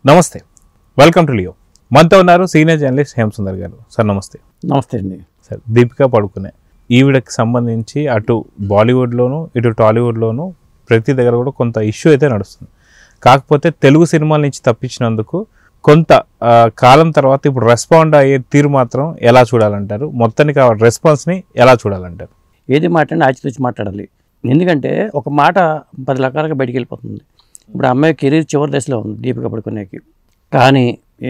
నమస్తే, welcome to Leo. మనతో ఉన్నారు సీనియర్ జర్నలిస్ట్ హేమసుందర్ గారు. సార్ నమస్తే. నమస్తే అండి. సార్, దీపికా పడుకునే ఈవిడకి సంబంధించి అటు బాలీవుడ్లోను ఇటు టాలీవుడ్లోను ప్రతి దగ్గర కూడా కొంత ఇష్యూ అయితే నడుస్తుంది. కాకపోతే తెలుగు సినిమాల నుంచి తప్పించినందుకు కొంత కాలం తర్వాత ఇప్పుడు రెస్పాండ్ అయ్యే తీరు మాత్రం ఎలా చూడాలంటారు? మొత్తానికి ఆ రెస్పాన్స్ని ఎలా చూడాలంటారు? ఏది మాట్లాడినా ఆచితూచి మాట్లాడాలి. ఎందుకంటే ఒక మాట 10 రకాలుగా బయటికి వెళ్ళిపోతుంది. ఇప్పుడు అమ్మాయి కెరీర్ చివరి దశలో ఉంది దీపికా పడుకునేకి. కానీ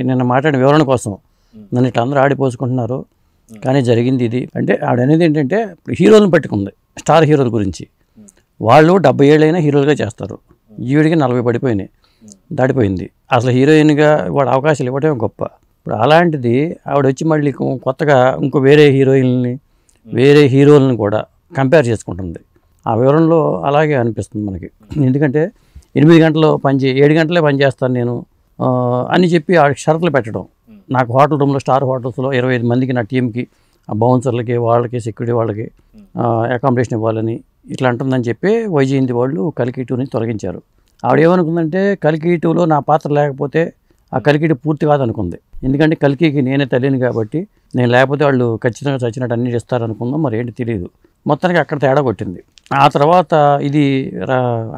నిన్న మాట్లాడిన వివరణ కోసం నన్ను ఇట్లా అందరూ ఆడిపోసుకుంటున్నారు. కానీ జరిగింది ఇది అంటే ఆడనేది ఏంటంటే హీరోలను పట్టుకుంది, స్టార్ హీరోల గురించి. వాళ్ళు 70 ఏళ్ళైనా హీరోలుగా చేస్తారు. ఈవిడికి 40 పడిపోయినాయి, దాటిపోయింది. అసలు హీరోయిన్గా వాడు అవకాశాలు ఇవ్వటమే గొప్ప. ఇప్పుడు అలాంటిది ఆవిడ వచ్చి మళ్ళీ కొత్తగా ఇంకో వేరే హీరోయిన్ని వేరే హీరోలను కూడా కంపేర్ చేసుకుంటుంది. ఆ వివరణలో అలాగే అనిపిస్తుంది మనకి. ఎందుకంటే 8 గంటలు 7 గంటలే పని చేస్తాను నేను అని చెప్పి ఆడికి షరతులు పెట్టడం. నాకు హోటల్ రూమ్లో స్టార్ హోటల్స్లో 25 మందికి నా టీంకి బౌన్సర్లకి వాళ్ళకి సెక్యూరిటీ వాళ్ళకి అకామిడేషన్ ఇవ్వాలని ఇట్లా అంటుందని చెప్పి వైజయంతి వాళ్ళు కల్కి 2 నుంచి తొలగించారు. ఆవిడ ఏమనుకుందంటే కల్కి 2లో నా పాత్ర లేకపోతే ఆ కల్కి 2 పూర్తి కాదనుకుంది. ఎందుకంటే కల్కికి నేనే తల్లిని కాబట్టి నేను లేకపోతే వాళ్ళు ఖచ్చితంగా చచ్చినట్టు అన్నీ చేస్తారనుకుందాం, మరి ఏంటి తెలియదు. మొత్తానికి అక్కడ తేడా కొట్టింది. ఆ తర్వాత ఇది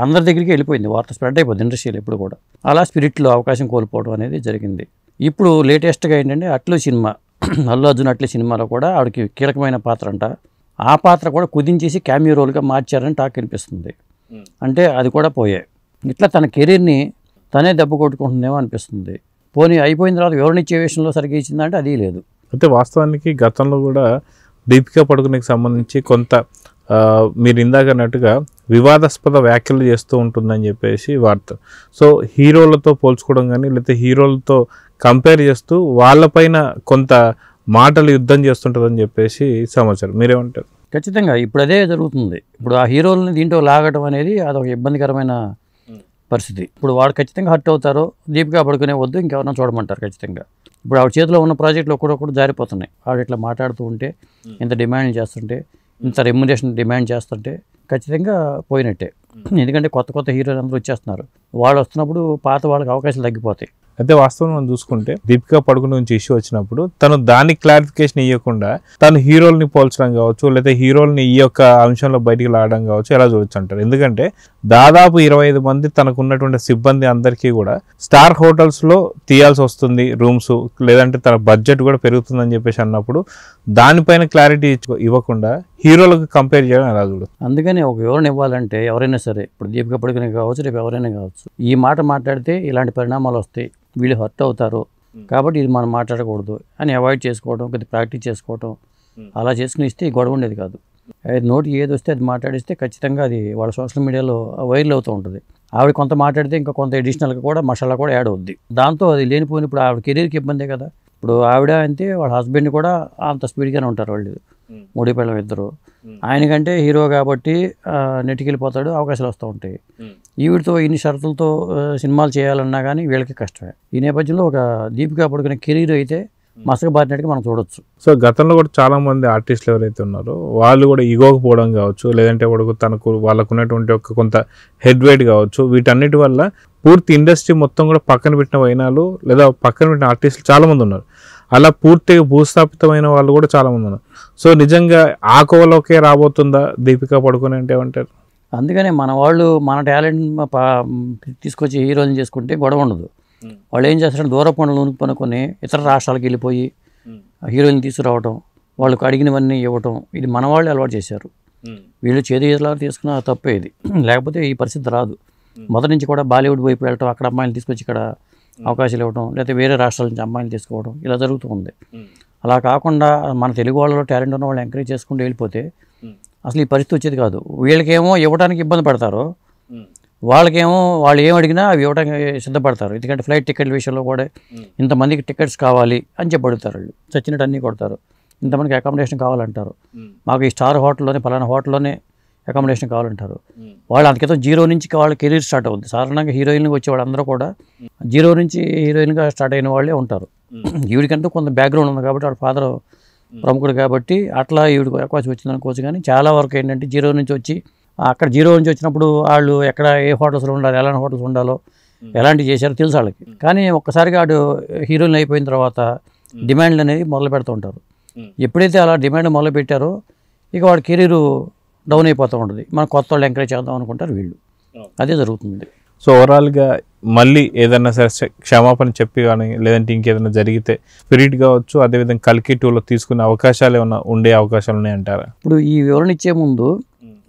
అందరి దగ్గరికి వెళ్ళిపోయింది, వార్త స్ప్రెడ్ అయిపోయింది ఇండస్ట్రీలో. ఎప్పుడు కూడా అలా స్పిరిట్లో అవకాశం కోల్పోవడం అనేది జరిగింది. ఇప్పుడు లేటెస్ట్గా ఏంటంటే అట్లు సినిమా, అల్లు అర్జున్ అట్లే సినిమాలో కూడా ఆవిడకి కీలకమైన పాత్ర అంట. ఆ పాత్ర కూడా కుదించేసి క్యామియో రోల్గా మార్చారని టాక్ అనిపిస్తుంది. అంటే అది కూడా పోయాయి. ఇట్లా తన కెరీర్ని తనే దెబ్బ కొట్టుకుంటుందేమో అనిపిస్తుంది. పోనీ అయిపోయిన తర్వాత వివరణిచ్చే విషయంలో సరిగ్గా ఇచ్చిందంటే అది లేదు. అయితే వాస్తవానికి గతంలో కూడా దీపికా పడుకునేకి సంబంధించి కొంత మీరు ఇందాక అన్నట్టుగా వివాదాస్పద వ్యాఖ్యలు చేస్తూ ఉంటుందని చెప్పేసి వార్త. సో హీరోలతో పోల్చుకోవడం కానీ లేకపోతే హీరోలతో కంపేర్ చేస్తూ వాళ్ళపైన కొంత మాటలు యుద్ధం చేస్తుంటుందని చెప్పేసి సమాచారం. మీరేమంటారు? ఖచ్చితంగా ఇప్పుడు అదే జరుగుతుంది. ఇప్పుడు ఆ హీరోలని దీంట్లో లాగడం అనేది అదొక ఇబ్బందికరమైన పరిస్థితి. ఇప్పుడు వాడు ఖచ్చితంగా హర్ట్ అవుతారో, దీపికా పడుకునే వద్దు ఇంకెవరైనా చూడమంటారు ఖచ్చితంగా. ఇప్పుడు ఆవిడ చేతిలో ఉన్న ప్రాజెక్టులు ఒక్కడొక్కడు జారిపోతున్నాయి. ఆవిడ ఇట్లా మాట్లాడుతూ ఉంటే, ఇంత డిమాండ్ చేస్తుంటే, ఇంత రెమ్యునరేషన్ డిమాండ్ చేస్తుంటే ఖచ్చితంగా పోయినట్టే. ఎందుకంటే కొత్త కొత్త హీరోలు అందరూ వచ్చేస్తున్నారు. వాళ్ళు వస్తున్నప్పుడు పాత వాళ్ళకి అవకాశాలు తగ్గిపోతాయి. అయితే వాస్తవం మనం చూసుకుంటే దీపికా పడుకునే నుంచి ఇష్యూ వచ్చినప్పుడు తను దానికి క్లారిఫికేషన్ ఇవ్వకుండా తను హీరోల్ని పోల్చడం కావచ్చు, లేకపోతే హీరోల్ని ఈ యొక్క అంశంలో బయటికి లాడడం కావచ్చు, ఎలా చూడొచ్చు అంటారు? ఎందుకంటే దాదాపు 25 మంది తనకు ఉన్నటువంటి సిబ్బంది అందరికీ కూడా స్టార్ హోటల్స్లో తీయాల్సి వస్తుంది రూమ్స్, లేదంటే తన బడ్జెట్ కూడా పెరుగుతుందని చెప్పేసి అన్నప్పుడు దానిపైన క్లారిటీ ఇవ్వకుండా హీరోలకు కంపేర్ చేయడం ఎలా చూడదు? అందుకని ఒక వివరణ ఇవ్వాలంటే ఎవరైనా సరే, ఇప్పుడు దీపికా పడుకునే కావచ్చు, రేపు ఎవరైనా కావచ్చు, ఈ మాట మాట్లాడితే ఇలాంటి పరిణామాలు వస్తాయి, వీళ్ళు హర్ట్ అవుతారు కాబట్టి ఇది మనం మాట్లాడకూడదు అని అవాయిడ్ చేసుకోవడం, కొద్దిగా ప్రాక్టీస్ చేసుకోవడం, అలా చేసుకుని ఇస్తే గొడవ ఉండేది కాదు. నోటికి ఏది వస్తే అది మాట్లాడిస్తే ఖచ్చితంగా అది వాళ్ళ సోషల్ మీడియాలో వైరల్ అవుతూ ఉంటుంది. ఆవిడ కొంత మాట్లాడితే ఇంకా కొంత ఎడిషనల్గా కూడా మసాలా కూడా యాడ్ అవుద్ది. దాంతో అది లేనిపోయిన ఇప్పుడు ఆవిడ కెరీర్కి ఇబ్బందే కదా. ఇప్పుడు ఆవిడ అంతే, వాళ్ళ హస్బెండ్ కూడా అంత స్పీడ్గానే ఉంటారు. వాళ్ళు 3 పిల్లలు ఇద్దరు. ఆయనకంటే హీరో కాబట్టి నెట్టికెళ్ళిపోతాడు, అవకాశాలు వస్తూ ఉంటాయి. ఈవిడితో ఇన్ని షరతులతో సినిమాలు చేయాలన్నా కానీ వీళ్ళకి కష్టమే. ఈ నేపథ్యంలో ఒక దీపికా పడుకునే కెరీర్ అయితే మసకబారినట్టుగా మనం చూడొచ్చు. సో గతంలో కూడా చాలా మంది ఆర్టిస్టులు ఎవరైతే ఉన్నారో వాళ్ళు కూడా ఇగోకపోవడం కావచ్చు, లేదంటే వాళ్ళకు ఉన్నటువంటి ఒక కొంత హెడ్ వెయిట్ కావచ్చు, వీటన్నిటి వల్ల పూర్తి ఇండస్ట్రీ మొత్తం కూడా పక్కన పెట్టిన వైనాలు లేదా పక్కన పెట్టిన ఆర్టిస్టులు చాలామంది ఉన్నారు. అలా పూర్తిగా భూస్థాపితమైన వాళ్ళు కూడా చాలామంది ఉన్నారు. సో నిజంగా ఆ కోవలోకే రాబోతుందా దీపికా పడుకునే అంటే ఏమంటారు? అందుకనే మన వాళ్ళు మన టాలెంట్ తీసుకొచ్చి హీరోయిన్ చేసుకుంటే గొడవ ఉండదు. వాళ్ళు ఏం చేస్తారంటే దూర పనులు పనుకొని ఇతర రాష్ట్రాలకు వెళ్ళిపోయి హీరోయిన్ తీసుకురావటం, వాళ్ళకు అడిగినవన్నీ ఇవ్వటం, ఇది మన వాళ్ళు అలవాటు చేశారు. వీళ్ళు చేతిలా తీసుకున్న తప్పే ఇది. లేకపోతే ఈ పరిస్థితి రాదు. మొదటి నుంచి కూడా బాలీవుడ్ వైపు వెళ్ళటం, అక్కడ అమ్మాయిలు తీసుకొచ్చి ఇక్కడ అవకాశాలు ఇవ్వడం, లేకపోతే వేరే రాష్ట్రాల నుంచి అమ్మాయిలు తీసుకోవడం, ఇలా జరుగుతూ ఉంది. అలా కాకుండా మన తెలుగు వాళ్ళలో టాలెంట్ ఉన్న వాళ్ళు ఎంకరేజ్ చేసుకుంటూ వెళ్ళిపోతే అసలు ఈ పరిస్థితి వచ్చేది కాదు. వీళ్ళకేమో ఇవ్వడానికి ఇబ్బంది పడతారు, వాళ్ళకేమో వాళ్ళు ఏం అడిగినా అవి ఇవ్వడానికి సిద్ధపడతారు. ఎందుకంటే ఫ్లైట్ టికెట్ల విషయంలో కూడా ఇంతమందికి టికెట్స్ కావాలి అని చెప్పి అడుగుతారు. వాళ్ళు చచ్చినట్టు అన్నీ కొడతారు. ఇంతమందికి అకామిడేషన్ కావాలంటారు. మాకు ఈ స్టార్ హోటల్లోనే పలానా హోటల్లోనే అకామిడేషన్ కావాలంటారు. వాళ్ళు అందుకేతో 0 నుంచి వాళ్ళ కెరీర్ స్టార్ట్ అవుతుంది. సాధారణంగా హీరోయిన్గా వచ్చే వాళ్ళందరూ కూడా 0 నుంచి హీరోయిన్గా స్టార్ట్ అయిన వాళ్ళే ఉంటారు. ఈవిడికంటూ కొంత బ్యాక్గ్రౌండ్ ఉంది కాబట్టి వాళ్ళ ఫాదర్ ప్రముఖుడు కాబట్టి అట్లా ఈవిడికి అవకాశం వచ్చింది అనుకోవచ్చు. కానీ చాలా వరకు ఏంటంటే 0 నుంచి వచ్చి అక్కడ 0 నుంచి వచ్చినప్పుడు వాళ్ళు ఎక్కడ ఏ హోటల్స్లో ఉండాలి, ఎలాంటి హోటల్స్ ఉండాలో ఎలాంటివి చేశారో తెలుసు వాళ్ళకి. కానీ ఒక్కసారిగా ఆడు హీరోయిన్ అయిపోయిన తర్వాత డిమాండ్లు అనేది మొదలు పెడుతూ ఉంటారు. ఎప్పుడైతే అలా డిమాండ్ మొదలు పెట్టారో ఇక వాడి కెరీరు డౌన్ అయిపోతూ ఉంటుంది. మనం కొత్త వాళ్ళు ఎంకరేజ్ చేద్దాం అనుకుంటారు వీళ్ళు, అదే జరుగుతుంది. సో ఓవరాల్గా మళ్ళీ ఏదైనా సరే క్షమాపణ చెప్పి కానీ లేదంటే ఇంకేదైనా జరిగితే స్పిరిట్ కావచ్చు, అదేవిధంగా కల్కి 2లో తీసుకునే అవకాశాలు ఏమైనా ఉండే అవకాశాలు ఉన్నాయంటారా? ఇప్పుడు ఈ వివరణ ఇచ్చే ముందు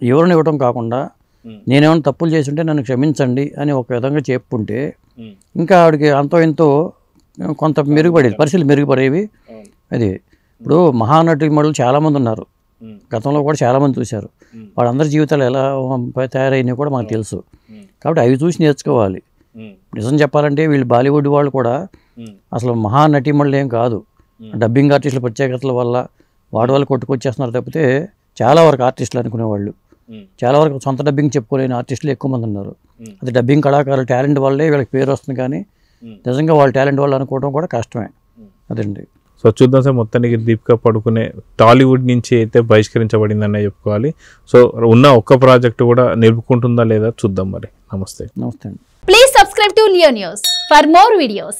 వివరణ ఇవ్వడం కాకుండా నేనేమైనా తప్పులు చేసి ఉంటే నన్ను క్షమించండి అని ఒక విధంగా చెప్పుంటే ఇంకా ఆవిడకి అంతో ఎంతో కొంత మెరుగుపడేది, పరిస్థితులు మెరుగుపడేవి. అది ఇప్పుడు మహానటుమణులు చాలామంది ఉన్నారు, గతంలో కూడా చాలామంది చూశారు. వాళ్ళందరి జీవితాలు ఎలా తయారైనవి కూడా మనకు తెలుసు. కాబట్టి అవి చూసి నేర్చుకోవాలి. నిజం చెప్పాలంటే వీళ్ళు బాలీవుడ్ వాళ్ళు కూడా అసలు మహానటిమణులు ఏం కాదు. డబ్బింగ్ ఆర్టిస్టుల ప్రత్యేకతల వల్ల వాడి వాళ్ళు కొట్టుకొచ్చేస్తున్నారు తప్పితే చాలా వరకు ఆర్టిస్టులు అనుకునేవాళ్ళు, చాలా వరకు సొంత డబ్బింగ్ చెప్పుకోలేని ఆర్టిస్టులు ఎక్కువ మంది ఉన్నారు. అది డబ్బింగ్ కళాకారులు టాలెంట్ వల్లే వీళ్ళకి పేరు వస్తుంది, కానీ నిజంగా వాళ్ళ టాలెంట్ వాళ్ళు అనుకోవడం కూడా కష్టమే. అదండి. సో చూద్దాం సార్, మొత్తానికి దీపికా పడుకునే టాలీవుడ్ నుంచి అయితే బహిష్కరించబడిందనే చెప్పుకోవాలి. సో ఉన్న ఒక్క ప్రాజెక్టు కూడా నిలుపుకుంటుందా లేదా చూద్దాం మరి. నమస్తే. నమస్తే అండి. Please subscribe to Leo News for more videos.